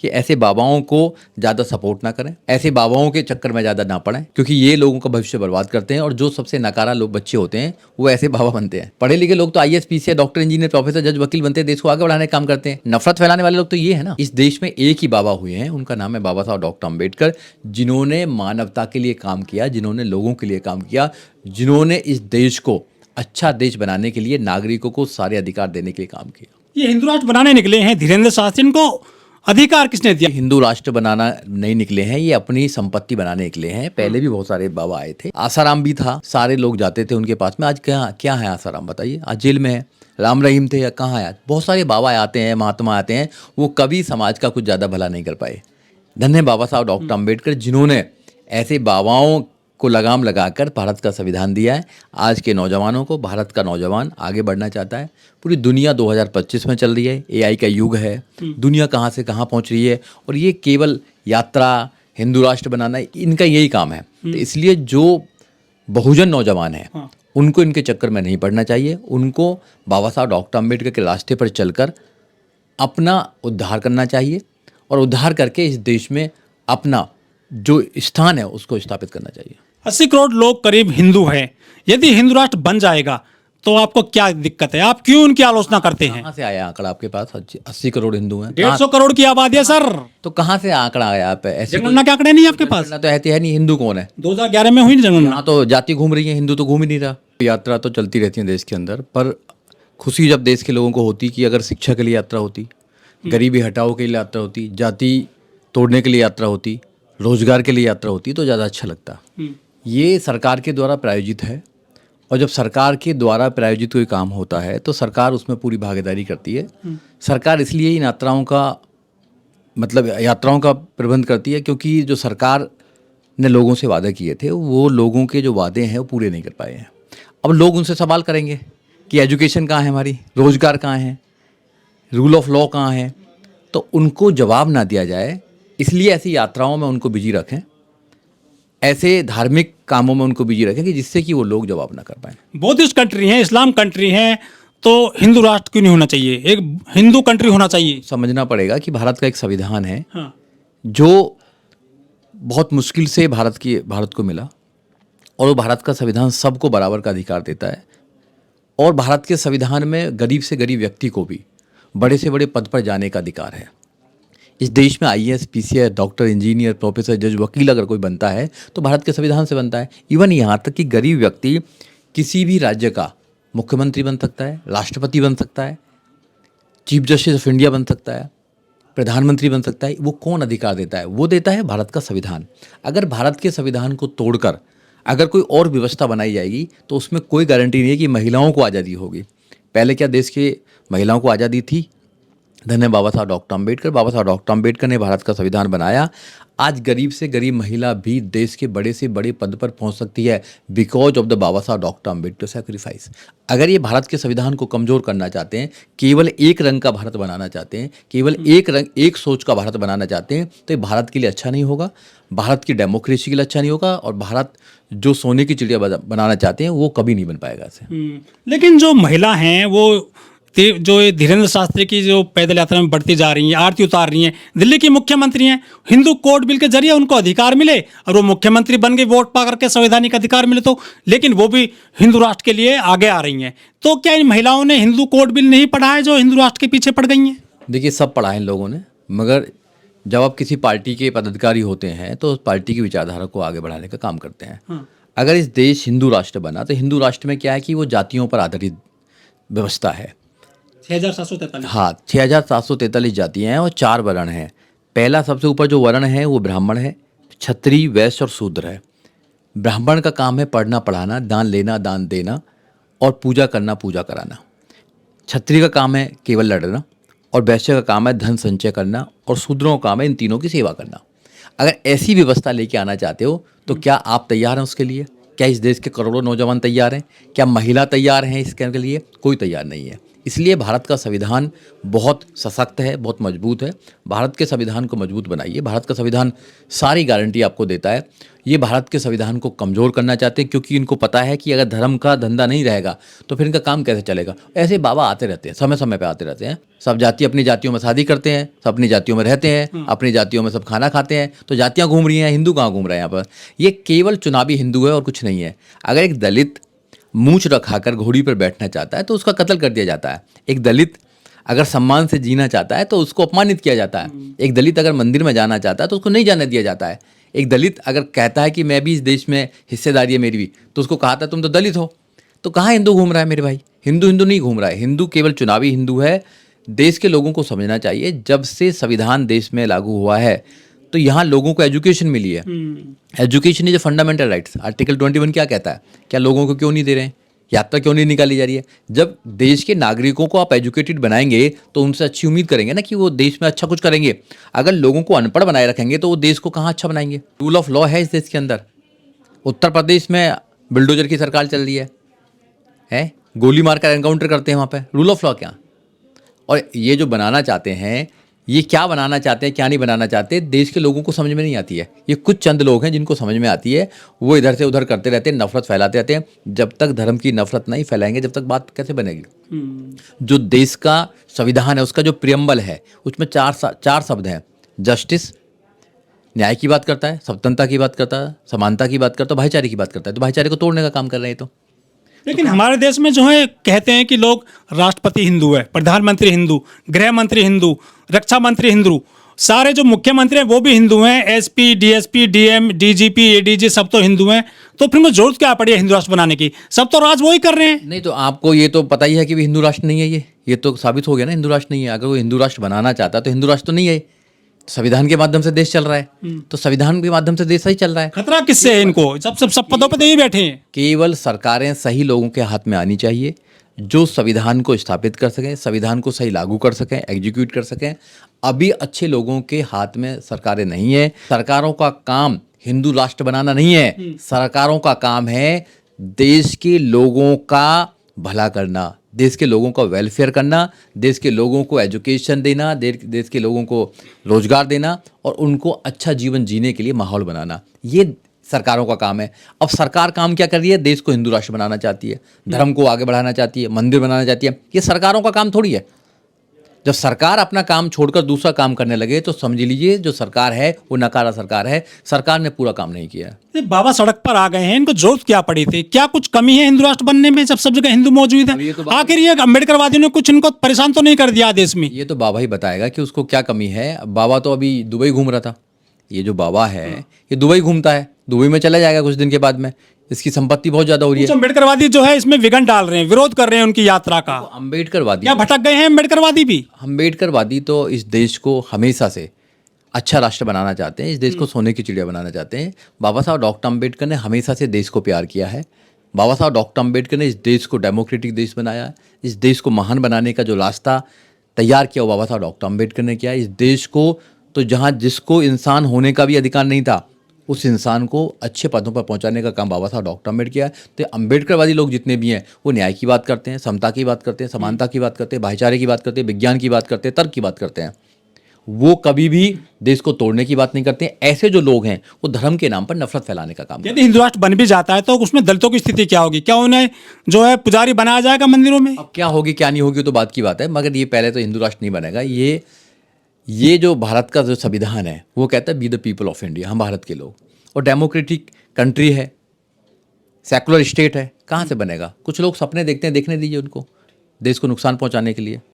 कि ऐसे बाबाओं को ज़्यादा सपोर्ट ना करें, ऐसे बाबाओं के चक्कर में ज़्यादा ना पड़ें, क्योंकि ये लोगों का भविष्य बर्बाद करते हैं। और जो सबसे नकारा लोग बच्चे होते हैं वो ऐसे बाबा बनते हैं। पढ़े लिखे लोग तो IAS PCS doctor engineer professor जज वकील बनते हैं, देश को आगे बढ़ाने का काम करते हैं। नफरत फैलाने वाले लोग तो ये है ना। इस देश में एक ही बाबा हुए हैं, उनका नाम है बाबा साहब डॉक्टर अम्बेडकर, जिन्होंने मानवता के लिए काम किया, जिन्होंने लोगों के लिए काम किया, जिन्होंने इस देश को अच्छा देश बनाने के लिए, नागरिकों को सारे अधिकार देने के लिए काम किया। ये हिंदू राष्ट्र बनाने निकले हैं धीरेन्द्र शास्त्री, इनको अधिकार किसने दिया? हिंदू राष्ट्र बनाना नहीं निकले हैं, ये अपनी संपत्ति बनाने निकले हैं। पहले भी बहुत सारे बाबा आए थे, आसाराम भी था, सारे लोग जाते थे उनके पास में। आज क्या है आसाराम बताइए? आज जेल में है। राम रहीम थे या कहाँ है? बहुत सारे बाबा आते हैं, महात्मा आते हैं, वो कभी समाज का कुछ ज़्यादा भला नहीं कर पाए। धन्य बाबा साहब डॉक्टर अम्बेडकर, जिन्होंने ऐसे बाबाओं को लगाम लगाकर भारत का संविधान दिया है। आज के नौजवानों को, भारत का नौजवान आगे बढ़ना चाहता है। पूरी दुनिया 2025 में चल रही है, AI का युग है, दुनिया कहाँ से कहाँ पहुँच रही है, और ये केवल यात्रा, हिंदू राष्ट्र बनाना, इनका यही काम है। तो इसलिए जो बहुजन नौजवान हैं उनको इनके चक्कर में नहीं पड़ना चाहिए। उनको बाबा साहब डॉक्टर अम्बेडकर के रास्ते पर चलकर अपना उद्धार करना चाहिए, और उद्धार करके इस देश में अपना जो स्थान है उसको स्थापित करना चाहिए। 80 करोड़ लोग करीब हिंदू हैं। यदि हिंदू राष्ट्र बन जाएगा तो आपको क्या दिक्कत है? आप क्यों उनकी आलोचना करते हैं? कहाँ से आया आंकड़ा आपके पास? 80 करोड़ हिंदू हैं, 150 करोड़ की आबादी है सर। तो कहाँ से आंकड़ा आया? आप ऐसे जनगणना के आंकड़े नहीं है आपके पास? जनगणना तो ऐसे है नहीं। हिंदू कौन है? 2011 में हुई ना जनगणना। यहाँ तो जाति घूम रही है, हिंदू तो घूम ही नहीं रहा। यात्रा तो चलती रहती है देश के अंदर, पर खुशी जब देश के लोगों को होती कि अगर शिक्षा के लिए यात्रा होती, गरीबी हटाओ के लिए यात्रा होती, जाति तोड़ने के लिए यात्रा होती, रोजगार के लिए यात्रा होती, तो ज़्यादा अच्छा लगता। ये सरकार के द्वारा प्रायोजित है, और जब सरकार के द्वारा प्रायोजित कोई काम होता है तो सरकार उसमें पूरी भागीदारी करती है। सरकार इसलिए इन यात्राओं का प्रबंध करती है, क्योंकि जो सरकार ने लोगों से वादे किए थे, वो लोगों के जो वादे हैं वो पूरे नहीं कर पाए हैं। अब लोग उनसे सवाल करेंगे कि एजुकेशन कहाँ है हमारी, रोजगार कहाँ है, रूल ऑफ लॉ कहाँ है। तो उनको जवाब ना दिया जाए, इसलिए ऐसी यात्राओं में उनको बिजी रखें, ऐसे धार्मिक कामों में उनको बिजी रखें कि जिससे कि वो लोग जवाब ना कर पाएं। बौद्धिस्ट कंट्री है, इस्लाम कंट्री है, तो हिंदू राष्ट्र क्यों नहीं होना चाहिए? एक हिंदू कंट्री होना चाहिए। समझना पड़ेगा कि भारत का एक संविधान है, हाँ। जो बहुत मुश्किल से भारत को मिला, और वो भारत का संविधान सबको बराबर का अधिकार देता है। और भारत के संविधान में गरीब से गरीब व्यक्ति को भी बड़े से बड़े पद पर जाने का अधिकार है। इस देश में IAS PCS doctor engineer professor जज वकील अगर कोई बनता है तो भारत के संविधान से बनता है। इवन यहाँ तक कि गरीब व्यक्ति किसी भी राज्य का मुख्यमंत्री बन सकता है, राष्ट्रपति बन सकता है, चीफ जस्टिस ऑफ इंडिया बन सकता है, प्रधानमंत्री बन सकता है। वो कौन अधिकार देता है? वो देता है भारत का संविधान। अगर भारत के संविधान को तोड़कर अगर कोई और व्यवस्था बनाई जाएगी तो उसमें कोई गारंटी नहीं है कि महिलाओं को आज़ादी होगी। पहले क्या देश के महिलाओं को आज़ादी थी? धन्य बाबा साहब डॉक्टर अम्बेडकर। बाबा साहब डॉक्टर अम्बेडकर ने भारत का संविधान बनाया। आज गरीब से गरीब महिला भी देश के बड़े से बड़े पद पर पहुंच सकती है, बिकॉज ऑफ द बाबा साहब डॉक्टर अम्बेडकर सैक्रिफाइस। अगर ये भारत के संविधान को कमज़ोर करना चाहते हैं, केवल एक रंग का भारत बनाना चाहते हैं, केवल एक सोच का भारत बनाना चाहते हैं, तो ये भारत के लिए अच्छा नहीं होगा, भारत की डेमोक्रेसी के लिए अच्छा नहीं होगा, और भारत जो सोने की चिड़िया बनाना चाहते हैं वो कभी नहीं बन पाएगा ऐसे। लेकिन जो महिला हैं वो जो ये धीरेन्द्र शास्त्री की जो पैदल यात्रा में बढ़ती जा रही हैं, आरती उतार रही हैं, दिल्ली की मुख्यमंत्री हैं, हिंदू कोड बिल के जरिए उनको अधिकार मिले और वो मुख्यमंत्री बन गई, वोट पा करके संवैधानिक अधिकार मिले, तो लेकिन वो भी हिंदू राष्ट्र के लिए आगे आ रही हैं। तो क्या इन महिलाओं ने हिंदू कोड बिल नहीं पढ़ा है जो हिंदू राष्ट्र के पीछे पड़ गई हैं? देखिए, सब पढ़ा है इन लोगों ने, मगर जब आप किसी पार्टी के पदाधिकारी होते हैं तो उस पार्टी की विचारधारा को आगे बढ़ाने का काम करते हैं। अगर इस देश हिंदू राष्ट्र बना तो हिंदू राष्ट्र में क्या है कि वो जातियों पर आधारित व्यवस्था है। 6743। हाँ, 6743 जातियाँ हैं और 4 वर्ण हैं। पहला सबसे ऊपर जो वर्ण है वो ब्राह्मण है, क्षत्रिय, वैश्य और शूद्र है। ब्राह्मण का काम है पढ़ना पढ़ाना, दान लेना दान देना, और पूजा करना पूजा कराना। क्षत्रिय का काम है केवल लड़ना, और वैश्य का काम है धन संचय करना, और शूद्रों का काम है इन तीनों की सेवा करना। अगर ऐसी व्यवस्था लेके आना चाहते हो तो क्या आप तैयार हैं उसके लिए? क्या इस देश के करोड़ों नौजवान तैयार हैं? क्या महिला तैयार हैं इसके लिए? कोई तैयार नहीं है। इसलिए भारत का संविधान बहुत सशक्त है, बहुत मजबूत है। भारत के संविधान को मजबूत बनाइए। भारत का संविधान सारी गारंटी आपको देता है। ये भारत के संविधान को कमज़ोर करना चाहते हैं, क्योंकि इनको पता है कि अगर धर्म का धंधा नहीं रहेगा तो फिर इनका काम कैसे चलेगा। ऐसे बाबा आते रहते हैं, समय समय पे आते रहते हैं। सब जाति अपनी जातियों में शादी करते हैं, सब अपनी जातियों में रहते हैं, अपनी जातियों में सब खाना खाते हैं। तो जातियाँ घूम रही हैं, हिंदू कहाँ घूम रहे हैं यहाँ पर। ये केवल चुनावी हिंदू है और कुछ नहीं है। अगर एक दलित मूंछ रखाकर घोड़ी पर बैठना चाहता है तो उसका कत्ल कर दिया जाता है। एक दलित अगर सम्मान से जीना चाहता है तो उसको अपमानित किया जाता है। एक दलित अगर मंदिर में जाना चाहता है तो उसको नहीं जाने दिया जाता है। एक दलित अगर कहता है कि मैं भी इस देश में हिस्सेदारी है मेरी भी, तो उसको कहा था तुम तो दलित हो। तो कहाँ हिंदू घूम रहा है मेरे भाई? हिंदू हिंदू नहीं घूम रहा है। हिंदू केवल चुनावी हिंदू है। देश के लोगों को समझना चाहिए, जब से संविधान देश में लागू हुआ है तो यहाँ लोगों को एजुकेशन मिली है। Education is a fundamental rights. Article 21 क्या कहता है? क्या लोगों को क्यों नहीं दे रहे हैं? यात्रा क्यों नहीं निकाली जा रही है? जब देश के नागरिकों को आप एजुकेटेड बनाएंगे तो उनसे अच्छी उम्मीद करेंगे ना कि वो देश में अच्छा कुछ करेंगे। अगर लोगों को अनपढ़ बनाए रखेंगे तो वो देश को कहाँ अच्छा बनाएंगे? रूल ऑफ लॉ है इस देश के अंदर। उत्तर प्रदेश में बुलडोजर की सरकार चल रही है, गोली मारकर एनकाउंटर करते हैं वहाँ पे। रूल ऑफ लॉ क्या? और ये जो बनाना चाहते हैं, ये क्या बनाना चाहते हैं क्या नहीं बनाना चाहते, देश के लोगों को समझ में नहीं आती है। ये कुछ चंद लोग हैं जिनको समझ में आती है, वो इधर से उधर करते रहते हैं, नफरत फैलाते रहते हैं। जब तक धर्म की नफरत नहीं फैलाएंगे जब तक बात कैसे बनेगी? जो देश का संविधान है उसका जो प्रियम्बल है उसमें चार शब्द हैं। जस्टिस, न्याय की बात करता है, स्वतंत्रता की बात करता है, समानता की बात करता है, भाईचारे की बात करता है। तो भाईचारे को तोड़ने का काम कर रहे हैं तो। लेकिन हमारे देश में जो है कहते हैं कि लोग राष्ट्रपति हिंदू है, प्रधानमंत्री हिंदू, गृह मंत्री हिंदू, रक्षा मंत्री हिंदू, सारे जो मुख्यमंत्री हैं वो भी हिंदू हैं, SP, DSP, DM, DGP, ADG सब तो हिंदू हैं। तो फिर उनको जरूरत क्या पड़ी है हिंदू राष्ट्र बनाने की? सब तो राज वो ही कर रहे हैं। नहीं तो आपको ये तो पता ही है कि भी हिंदू राष्ट्र नहीं है। ये तो साबित हो गया ना, हिंदू राष्ट्र नहीं है। अगर वो हिंदू राष्ट्र बनाना चाहता है तो हिंदू राष्ट्र तो नहीं है। संविधान के माध्यम से देश चल रहा है, तो संविधान के माध्यम से देश सही चल रहा है। खतरा किससे है इनको? सब पदों पर तो ही बैठे हैं। केवल सरकारें सही लोगों के हाथ में आनी चाहिए, जो संविधान को स्थापित कर सकें, संविधान को सही लागू कर सकें, एग्जीक्यूट कर सकें। अभी अच्छे लोगों के हाथ में सरकारें नहीं है। सरकारों का काम हिंदू राष्ट्र बनाना नहीं है। सरकारों का काम है देश के लोगों का भला करना, देश के लोगों का वेलफेयर करना, देश के लोगों को एजुकेशन देना, देश के लोगों को रोजगार देना और उनको अच्छा जीवन जीने के लिए माहौल बनाना। ये सरकारों का काम है। अब सरकार काम क्या कर रही है? देश को हिंदू राष्ट्र बनाना चाहती है, धर्म को आगे बढ़ाना चाहती है, मंदिर बनाना चाहती है। ये सरकारों का काम थोड़ी है। जब सरकार अपना काम छोड़कर दूसरा काम करने लगे तो समझ लीजिए जो सरकार है वो नकारा सरकार है। सरकार ने पूरा काम नहीं किया। बाबा सड़क पर आ गए हैं, इनको जरूरत क्या पड़ी थी? क्या कुछ कमी है हिंदू राष्ट्र बनने में जब सब जगह हिंदू मौजूद है? आखिर ये अम्बेडकरवादियों ने कुछ इनको परेशान तो नहीं कर दिया देश में? ये तो बाबा ही बताएगा कि उसको क्या कमी है। बाबा तो अभी दुबई घूम रहा था। ये जो बाबा है ये दुबई घूमता है, दुबई में चला जाएगा कुछ दिन के बाद में। इसकी संपत्ति बहुत ज्यादा हो रही है। अम्बेडकरवादी जो है इसमें विघन डाल रहे हैं, विरोध कर रहे हैं उनकी यात्रा का। अम्बेडकरवादी क्या भटक गए हैं अम्बेडकरवादी भी? अम्बेडकरवादी तो इस देश को हमेशा से अच्छा राष्ट्र बनाना चाहते हैं, इस देश को सोने की चिड़िया बनाना चाहते हैं। बाबा साहब डॉक्टर अम्बेडकर ने हमेशा से देश को प्यार किया है। बाबा साहब डॉक्टर अम्बेडकर ने इस देश को डेमोक्रेटिक देश बनाया है। इस देश को महान बनाने का जो रास्ता तैयार किया वो बाबा साहब डॉक्टर अम्बेडकर ने किया। इस देश को तो जहाँ जिसको इंसान होने का भी अधिकार नहीं था उस इंसान को अच्छे पदों पर पहुंचाने का काम बाबा साहब डॉक्टर अम्बेडकर किया है। तो अम्बेडकरवादी लोग जितने भी हैं वो न्याय की बात करते हैं, समता की बात करते हैं, समानता की बात करते हैं, भाईचारे की बात करते हैं, विज्ञान की बात करते हैं, तर्क की बात करते हैं। वो कभी भी देश को तोड़ने की बात नहीं करते हैं। ऐसे जो लोग हैं वो धर्म के नाम पर नफरत फैलाने का काम। यदि हिंदू राष्ट्र बन भी जाता है तो उसमें दलितों की स्थिति क्या होगी? क्या उन्हें जो है पुजारी बनाया जाएगा मंदिरों में? अब क्या होगी क्या नहीं होगी तो बात की बात है, मगर ये पहले तो हिंदू राष्ट्र नहीं बनेगा। ये जो भारत का जो संविधान है वो कहता है be the people of India, हम भारत के लोग। और डेमोक्रेटिक कंट्री है, सेकुलर स्टेट है, कहाँ से बनेगा? कुछ लोग सपने देखते हैं, देखने दीजिए उनको, देश को नुकसान पहुंचाने के लिए।